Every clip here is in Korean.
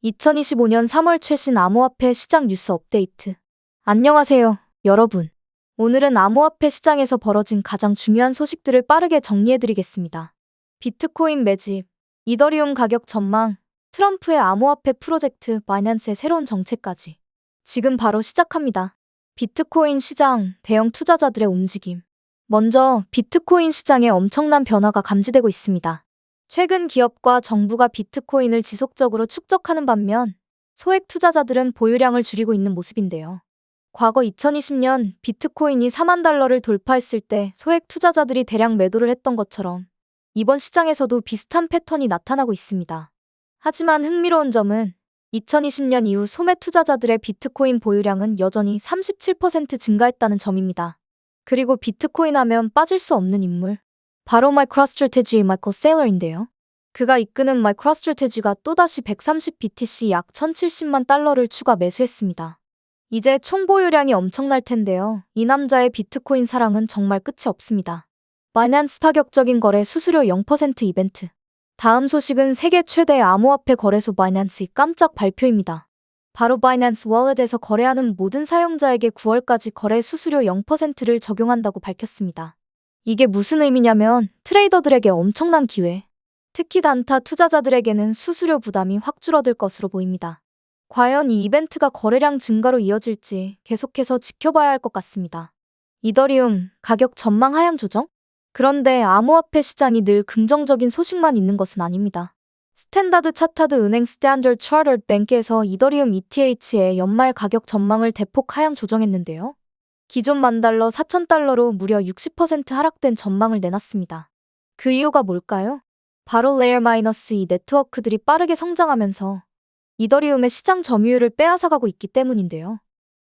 2025년 3월 최신 암호화폐 시장 뉴스 업데이트. 안녕하세요, 여러분. 오늘은 암호화폐 시장에서 벌어진 가장 중요한 소식들을 빠르게 정리해드리겠습니다. 비트코인 매집, 이더리움 가격 전망, 트럼프의 암호화폐 프로젝트 바이낸스의 새로운 정책까지. 지금 바로 시작합니다. 비트코인 시장, 대형 투자자들의 움직임. 먼저 비트코인 시장에 엄청난 변화가 감지되고 있습니다. 최근 기업과 정부가 비트코인을 지속적으로 축적하는 반면 소액 투자자들은 보유량을 줄이고 있는 모습인데요. 과거 2020년 비트코인이 4만 달러를 돌파했을 때 소액 투자자들이 대량 매도를 했던 것처럼 이번 시장에서도 비슷한 패턴이 나타나고 있습니다. 하지만 흥미로운 점은 2020년 이후 소매 투자자들의 비트코인 보유량은 여전히 37% 증가했다는 점입니다. 그리고 비트코인 하면 빠질 수 없는 인물. 바로 마이크로스트래티지의 마이클 세일러인데요. 그가 이끄는 마이크로스트래티지가 또다시 130BTC 약 1070만 달러를 추가 매수했습니다. 이제 총 보유량이 엄청날 텐데요. 이 남자의 비트코인 사랑은 정말 끝이 없습니다. 바이낸스 파격적인 거래 수수료 0% 이벤트. 다음 소식은 세계 최대 암호화폐 거래소 바이낸스의 깜짝 발표입니다. 바로 바이낸스 월렛에서 거래하는 모든 사용자에게 9월까지 거래 수수료 0%를 적용한다고 밝혔습니다. 이게 무슨 의미냐면 트레이더들에게 엄청난 기회, 특히 단타 투자자들에게는 수수료 부담이 확 줄어들 것으로 보입니다. 과연 이 이벤트가 거래량 증가로 이어질지 계속해서 지켜봐야 할 것 같습니다. 이더리움 가격 전망 하향 조정? 그런데 암호화폐 시장이 늘 긍정적인 소식만 있는 것은 아닙니다. 스탠다드 차타드 은행 스탠더드 차터드 뱅크에서 이더리움 ETH의 연말 가격 전망을 대폭 하향 조정했는데요. 기존 $10,000, $4,000로 무려 60% 하락된 전망을 내놨습니다. 그 이유가 뭘까요? 바로 레이어 마이너스 이 네트워크들이 빠르게 성장하면서 이더리움의 시장 점유율을 빼앗아가고 있기 때문인데요.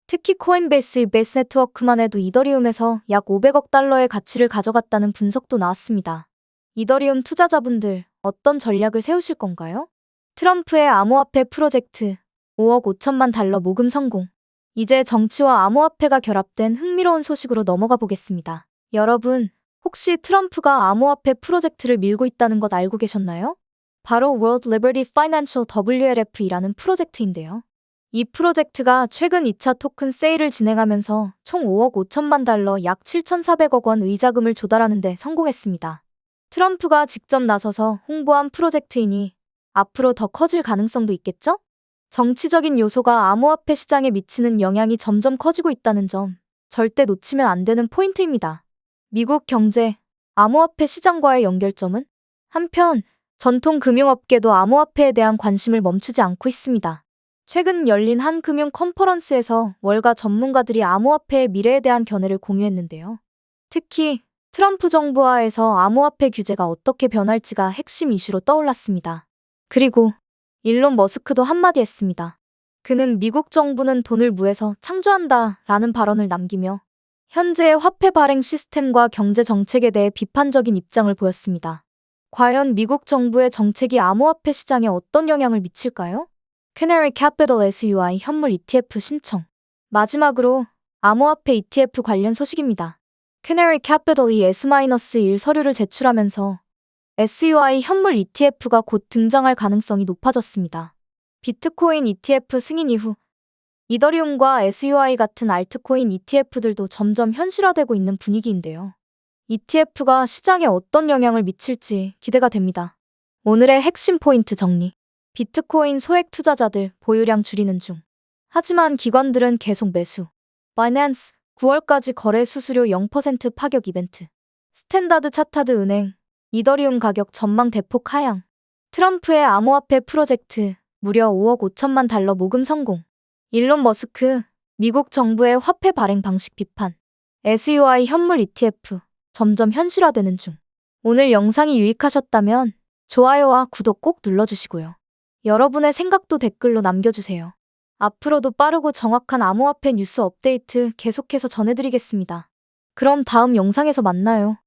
특히 코인베이스의 베이스 네트워크만 해도 이더리움에서 약 $500억 가치를 가져갔다는 분석도 나왔습니다. 이더리움 투자자분들 어떤 전략을 세우실 건가요? 트럼프의 암호화폐 프로젝트 5억 5천만 달러 모금 성공. 이제 정치와 암호화폐가 결합된 흥미로운 소식으로 넘어가 보겠습니다. 여러분, 혹시 트럼프가 암호화폐 프로젝트를 밀고 있다는 것 알고 계셨나요? 바로 World Liberty Financial WLF이라는 프로젝트인데요. 이 프로젝트가 최근 2차 토큰 세일을 진행하면서 총 5억 5천만 달러 약 7,400억 원 의자금을 조달하는 데 성공했습니다. 트럼프가 직접 나서서 홍보한 프로젝트이니 앞으로 더 커질 가능성도 있겠죠? 정치적인 요소가 암호화폐 시장에 미치는 영향이 점점 커지고 있다는 점 절대 놓치면 안 되는 포인트입니다. 미국 경제, 암호화폐 시장과의 연결점은? 한편 전통 금융업계도 암호화폐에 대한 관심을 멈추지 않고 있습니다. 최근 열린 한 금융 컨퍼런스에서 월가 전문가들이 암호화폐의 미래에 대한 견해를 공유했는데요. 특히 트럼프 정부 하에서 암호화폐 규제가 어떻게 변할지가 핵심 이슈로 떠올랐습니다. 그리고 일론 머스크도 한마디 했습니다. 그는 미국 정부는 돈을 무에서 창조한다 라는 발언을 남기며 현재의 화폐 발행 시스템과 경제 정책에 대해 비판적인 입장을 보였습니다. 과연 미국 정부의 정책이 암호화폐 시장에 어떤 영향을 미칠까요? 캐너리 캐피털 SUI 현물 ETF 신청. 마지막으로 암호화폐 ETF 관련 소식입니다. 캐너리 캐피털이 S-1 서류를 제출하면서 SUI 현물 ETF가 곧 등장할 가능성이 높아졌습니다. 비트코인 ETF 승인 이후 이더리움과 SUI 같은 알트코인 ETF들도 점점 현실화되고 있는 분위기인데요. ETF가 시장에 어떤 영향을 미칠지 기대가 됩니다. 오늘의 핵심 포인트 정리. 비트코인 소액 투자자들 보유량 줄이는 중. 하지만 기관들은 계속 매수. 바이낸스 9월까지 거래 수수료 0% 파격 이벤트. 스탠다드 차타드 은행 이더리움 가격 전망 대폭 하향. 트럼프의 암호화폐 프로젝트 무려 5억 5천만 달러 모금 성공. 일론 머스크 미국 정부의 화폐 발행 방식 비판. SUI 현물 ETF 점점 현실화되는 중. 오늘 영상이 유익하셨다면 좋아요와 구독 꼭 눌러주시고요. 여러분의 생각도 댓글로 남겨주세요. 앞으로도 빠르고 정확한 암호화폐 뉴스 업데이트 계속해서 전해드리겠습니다. 그럼 다음 영상에서 만나요.